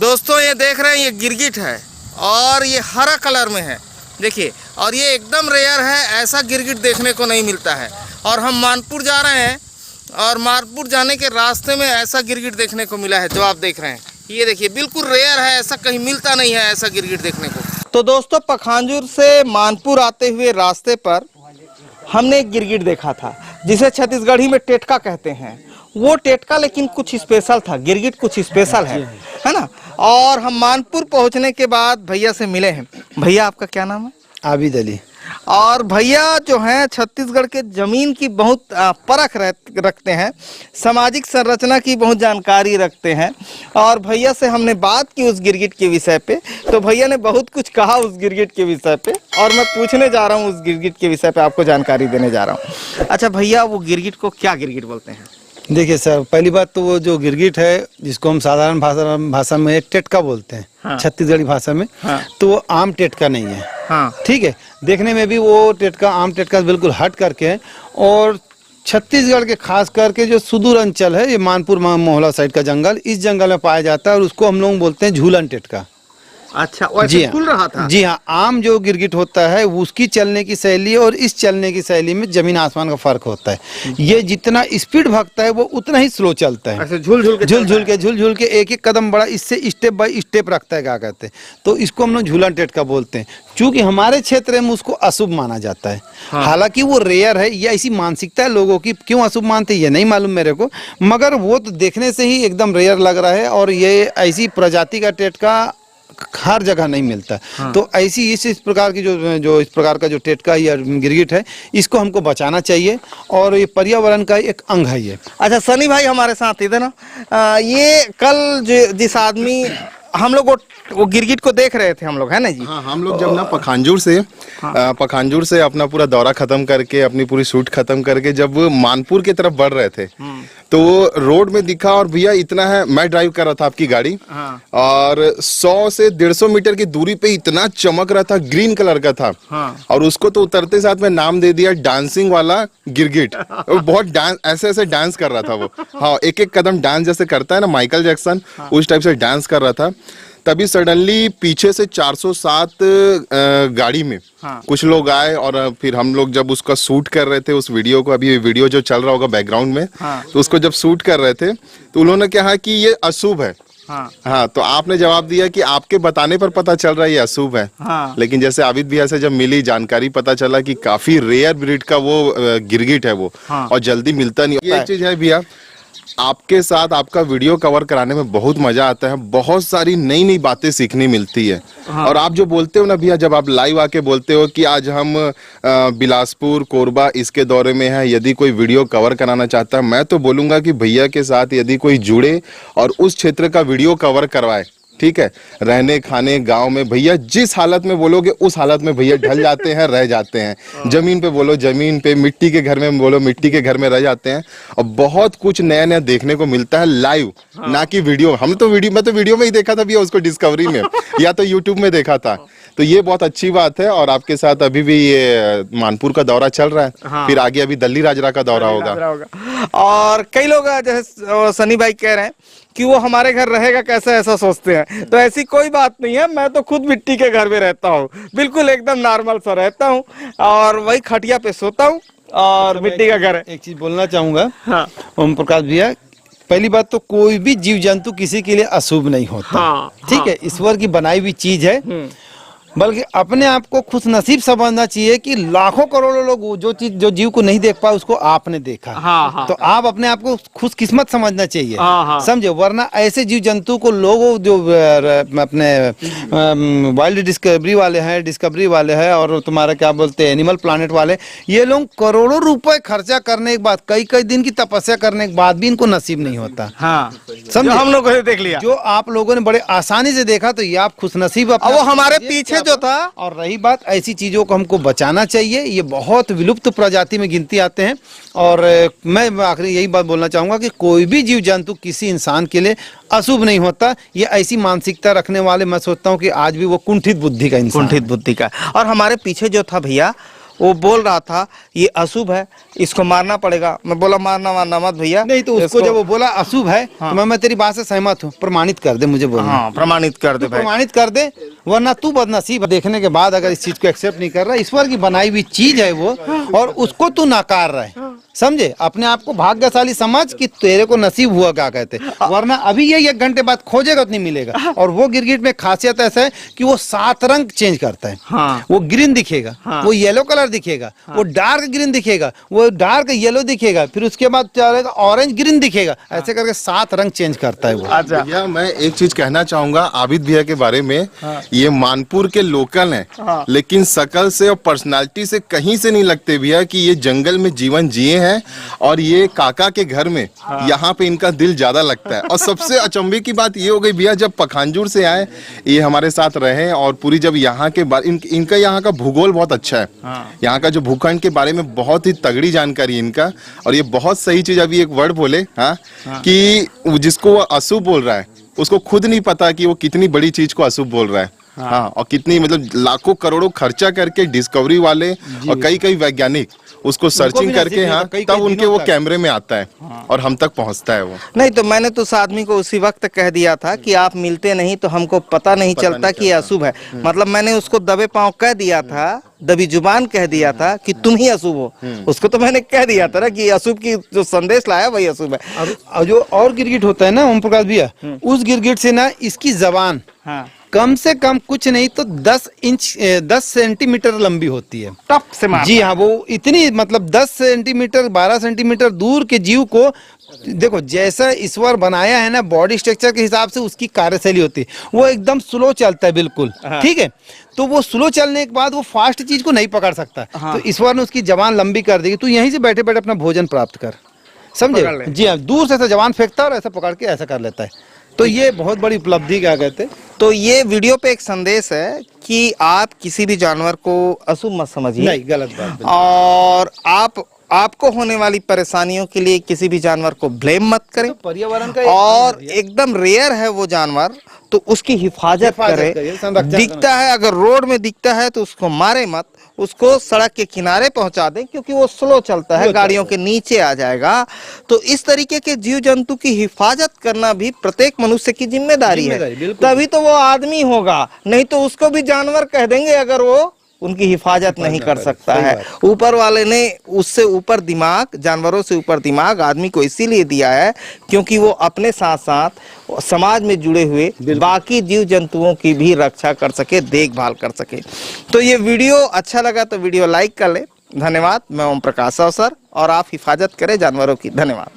दोस्तों ये देख रहे हैं, ये गिरगिट है और ये हरा कलर में है, देखिए। और ये एकदम रेयर है, ऐसा गिरगिट देखने को नहीं मिलता है। और हम मानपुर जा रहे हैं और मानपुर जाने के रास्ते में ऐसा गिरगिट देखने को मिला है जो आप देख रहे हैं। ये देखिए, बिल्कुल रेयर है, ऐसा कहीं मिलता नहीं है ऐसा गिरगिट देखने को। तो दोस्तों, पखांजूर से मानपुर आते हुए रास्ते पर हमने एक गिरगिट देखा था जिसे छत्तीसगढ़ी में टेटका कहते हैं। वो टेटका लेकिन कुछ स्पेशल था, गिरगिट कुछ स्पेशल है ना। और हम मानपुर पहुंचने के बाद भैया से मिले हैं। भैया आपका क्या नाम है? आबिद अली। और भैया जो हैं छत्तीसगढ़ के जमीन की बहुत परख रखते हैं, सामाजिक संरचना की बहुत जानकारी रखते हैं। और भैया से हमने बात की उस गिरगिट के विषय पे, तो भैया ने बहुत कुछ कहा उस गिरगिट के विषय पे और मैं पूछने जा रहा हूँ उस गिरगिट के विषय पे, आपको जानकारी देने जा रहा हूँ। अच्छा भैया, वो गिरगिट को क्या गिरगिट बोलते हैं? देखिए सर, पहली बात तो वो जो गिरगिट है जिसको हम साधारण भाषा में एक टेटका बोलते हैं, हाँ। छत्तीसगढ़ी भाषा में, हाँ। तो वो आम टेटका नहीं है। हाँ। ठीक है, देखने में भी वो टेटका आम टेटका से बिल्कुल हट करके है। और छत्तीसगढ़ के खास करके जो सुदूर अंचल है, ये मानपुर मोहला साइड का जंगल, इस जंगल में पाया जाता है और उसको हम लोग बोलते हैं झूलन टेटका। अच्छा, वैसे खुल रहा था? जी हाँ, आम जो गिरगिट होता है उसकी चलने की शैली और इस चलने की शैली में जमीन आसमान का फर्क होता है। ये जितना स्पीड भागता है वो उतना ही स्लो चलता है। अच्छा, झूल झूल के एक एक कदम बड़ा, इससे स्टेप बाय स्टेप रखता है, क्या कहते हैं। तो इसको हम लोग झूलन टेटका बोलते हैं। चूंकि हमारे क्षेत्र में उसको अशुभ माना जाता है। हाँ। हालांकि वो रेयर है, ये ऐसी मानसिकता है लोगों की, क्यों अशुभ मानते हैं ये नहीं मालूम मेरे को, मगर वो तो देखने से ही एकदम रेयर लग रहा है। और ये ऐसी प्रजाति का टेटका हर जगह नहीं मिलता। हाँ। तो ऐसी इस प्रकार की जो इस प्रकार का जो टेटका या गिरगिट है, इसको हमको बचाना चाहिए और ये पर्यावरण का एक अंग है ये। अच्छा सनी भाई हमारे साथ इधर ना, ये कल जिस आदमी हम लोग वो गिरगिट को देख रहे थे हम लोग, है ना जी? हाँ, हम लोग जब ना पखांजूर से अपना पूरा दौरा खत्म करके, अपनी पूरी शूट खत्म करके जब मानपुर की तरफ बढ़ रहे थे, तो रोड में दिखा और भैया इतना है, मैं ड्राइव कर रहा था आपकी गाड़ी। हाँ। और 100 से 150 मीटर की दूरी पे इतना चमक रहा था, ग्रीन कलर का था। हाँ। और उसको तो उतरते साथ में नाम दे दिया डांसिंग वाला गिरगिट। वो बहुत डांस ऐसे डांस कर रहा था वो। हाँ, एक एक कदम डांस जैसे करता है ना माइकल जैक्सन, हाँ। उस टाइप से डांस कर रहा था। तभी सडनली पीछे से 407 गाड़ी में, हाँ। कुछ लोग आए और फिर हम लोग जब उसका शूट कर रहे थे उस वीडियो को, अभी वीडियो जो चल रहा होगा बैकग्राउंड में, हाँ। तो उसको जब शूट कर रहे थे तो उन्होंने कहा कि ये अशुभ है। हाँ। हाँ, तो आपने जवाब दिया कि आपके बताने पर पता चल रहा है ये अशुभ है। हाँ। लेकिन जैसे आबिद भैया से जब मिली जानकारी, पता चला कि काफी रेयर ब्रीड का वो गिरगिट है वो। हाँ। और जल्दी मिलता नहीं। ये एक चीज है भैया, आपके साथ आपका वीडियो कवर कराने में बहुत मजा आता है, बहुत सारी नई नई बातें सीखने मिलती है। हाँ। और आप जो बोलते हो ना भैया, जब आप लाइव आके बोलते हो कि आज हम बिलासपुर कोरबा इसके दौरे में है, यदि कोई वीडियो कवर कराना चाहता है, मैं तो बोलूंगा कि भैया के साथ यदि कोई जुड़े और उस क्षेत्र का वीडियो कवर करवाए, ठीक है। रहने खाने गांव में भैया जिस हालत में बोलोगे उस हालत में भैया ढल जाते हैं, रह जाते हैं। जमीन पे बोलो जमीन पे, मिट्टी के घर में बोलो मिट्टी के घर में रह जाते हैं। और बहुत कुछ नया नया देखने को मिलता है लाइव, ना कि वीडियो। मैं तो वीडियो में ही देखा था भैया उसको, डिस्कवरी में या तो यूट्यूब में देखा था। तो ये बहुत अच्छी बात है। और आपके साथ अभी भी ये मानपुर का दौरा चल रहा है। हाँ। फिर आगे अभी दल्ली राजरा का दौरा होगा। और कई लोग जैसे सनी भाई कह रहे हैं कि वो हमारे घर रहेगा कैसे, ऐसा सोचते हैं। तो ऐसी कोई बात नहीं है, मैं तो खुद मिट्टी के घर में रहता हूँ, बिल्कुल एकदम नॉर्मल सा रहता हूँ और वही खटिया पे सोता हूँ और मिट्टी का घर है। एक चीज बोलना चाहूंगा, हाँ। ओम प्रकाश भैया, पहली बात तो कोई भी जीव जंतु किसी के लिए अशुभ नहीं होता। हाँ। ठीक है, ईश्वर की बनाई हुई चीज है। बल्कि अपने आप को खुश नसीब समझना चाहिए कि लाखों करोड़ों लोग जो जीव को नहीं देख पाए उसको आपने देखा। हाँ, हाँ। तो आप अपने आप को खुश किस्मत समझना चाहिए। हाँ, हाँ। समझे, वरना ऐसे जीव जंतु को लोग जो अपने वाइल्ड डिस्कवरी वाले हैं और तुम्हारा क्या बोलते हैं एनिमल प्लानेट वाले, ये लोग करोड़ों रुपए खर्चा करने के बाद, कई कई दिन की तपस्या करने के बाद भी इनको नसीब नहीं होता। हाँ। समझे, हम लोगों ने देख लिया, जो आप लोगों ने बड़े आसानी से देखा, तो ये आप खुश नसीब। वो हमारे पीछे जो था। और रही बात, ऐसी चीजों को हमको बचाना चाहिए, ये बहुत विलुप्त प्रजाति में गिनती आते हैं। और मैं आखिरी यही बात बोलना चाहूंगा कि कोई भी जीव जंतु किसी इंसान के लिए अशुभ नहीं होता। ये ऐसी मानसिकता रखने वाले, मैं सोचता हूँ कि आज भी वो कुंठित बुद्धि का इंसान, कुंठित बुद्धि का। और हमारे पीछे जो था भैया, वो बोल रहा था ये अशुभ है, इसको मारना पड़ेगा। मैं बोला मारना मत भैया। नहीं तो उसको जब वो बोला अशुभ है तो मैं तेरी बात से सहमत हूँ, प्रमाणित कर दे मुझे बोलना। हाँ प्रमाणित कर दे भाई। प्रमाणित कर दे, वरना तू बदनसीब देखने के बाद अगर इस चीज को एक्सेप्ट नहीं कर रहा, ईश्वर की बनाई हुई चीज है वो, और उसको तू नकार रहा है, समझे? अपने आप को भाग्यशाली समझ कि तेरे को नसीब हुआ क्या कहते, वरना अभी ये 1 घंटे बाद खोजेगा तो नहीं मिलेगा। और वो गिरगिट में खासियत ऐसा है कि वो 7 रंग चेंज करता है। हाँ। वो ग्रीन दिखेगा, वो येलो कलर दिखेगा, वो डार्क ग्रीन दिखेगा, वो डार्क येलो दिखेगा, फिर उसके बाद चलेगा ऑरेंज ग्रीन दिखेगा, ऐसे करके 7 रंग चेंज करता है वो। अच्छा भैया मैं एक चीज कहना चाहूंगा आबिद भैया के बारे में। ये मानपुर के लोकल हैं, लेकिन शकल से और पर्सनालिटी से कहीं से नहीं लगते भैया कि ये जंगल में जीवन जिए हैं, और ये काका के घर में यहाँ पे इनका दिल ज्यादा लगता है। और सबसे अचंभे की बात ये हो गई भैया, जब पखानजूर से आए ये हमारे साथ रहे, और पूरी जब यहाँ के इनका यहाँ का भूगोल बहुत अच्छा है। यहाँ का जो भूखंड के बारे में बहुत ही तगड़ी जानकारी है इनका। और ये बहुत सही चीज, अभी एक वर्ड बोले हाँ कि जिसको वो अशुभ बोल रहा है उसको खुद नहीं पता कि वो कितनी बड़ी चीज को अशुभ बोल रहा है। हाँ, और कितनी मतलब लाखों करोड़ों खर्चा करके डिस्कवरी वाले और कई वैज्ञानिक उसको सर्चिंग करके हाँ तब उनके वो कैमरे में आता है और हम तक पहुंचता है वो। नहीं तो मैंने तो उस आदमी को उसी वक्त कह दिया था कि आप मिलते नहीं तो हमको पता नहीं चलता कि ये अशुभ है। मतलब मैंने उसको दबे पांव कह दिया था, दबी जुबान कह दिया था कि तुम ही अशुभ हो। उसको तो मैंने कह दिया था ना कि अशुभ की जो संदेश लाया वही अशुभ है। और जो और गिरगिट होता है ना ओम प्रकाश भैया, उस गिरगिट से ना इसकी जबान कम से कम कुछ नहीं तो 10 सेंटीमीटर लंबी होती है। टप से मारता जी हाँ, वो इतनी मतलब 10 सेंटीमीटर 12 सेंटीमीटर दूर के जीव को देखो, जैसा ईश्वर बनाया है ना बॉडी स्ट्रक्चर के हिसाब से उसकी कार्यशैली होती है। वो एकदम स्लो चलता है बिल्कुल, ठीक है। तो वो स्लो चलने के बाद वो फास्ट चीज को नहीं पकड़ सकता। तो ईश्वर ने उसकी जबान लंबी कर दी, तू यहीं से बैठे बैठे अपना भोजन प्राप्त कर, समझे? जी हाँ, दूर से ऐसा जबान फेंकता है और ऐसा पकड़ के ऐसा कर लेता है। तो ये बहुत बड़ी उपलब्धि क्या कहते हैं। तो ये वीडियो पे एक संदेश है कि आप किसी भी जानवर को अशुभ मत समझिए। नहीं, गलत बात। और आपको होने वाली परेशानियों के लिए किसी भी जानवर को ब्लेम मत करें। तो पर्यावरण का और एकदम रेयर है वो जानवर, तो उसकी हिफाजत करें। दिखता है, अगर रोड में दिखता है तो उसको मारे मत, उसको सड़क के किनारे पहुंचा दें, क्योंकि वो स्लो चलता है, गाड़ियों के नीचे आ जाएगा। तो इस तरीके के जीव जंतु की हिफाजत करना भी प्रत्येक मनुष्य की जिम्मेदारी है। तभी तो वो आदमी होगा, नहीं तो उसको भी जानवर कह देंगे अगर वो उनकी हिफाजत नहीं कर सकता है। ऊपर वाले ने उससे ऊपर दिमाग, जानवरों से ऊपर दिमाग आदमी को इसीलिए दिया है क्योंकि वो अपने साथ साथ समाज में जुड़े हुए बाकी जीव जंतुओं की भी रक्षा कर सके, देखभाल कर सके। तो ये वीडियो अच्छा लगा तो वीडियो लाइक कर ले। धन्यवाद। मैं ओम प्रकाश अवसर, और आप हिफाजत करें जानवरों की। धन्यवाद।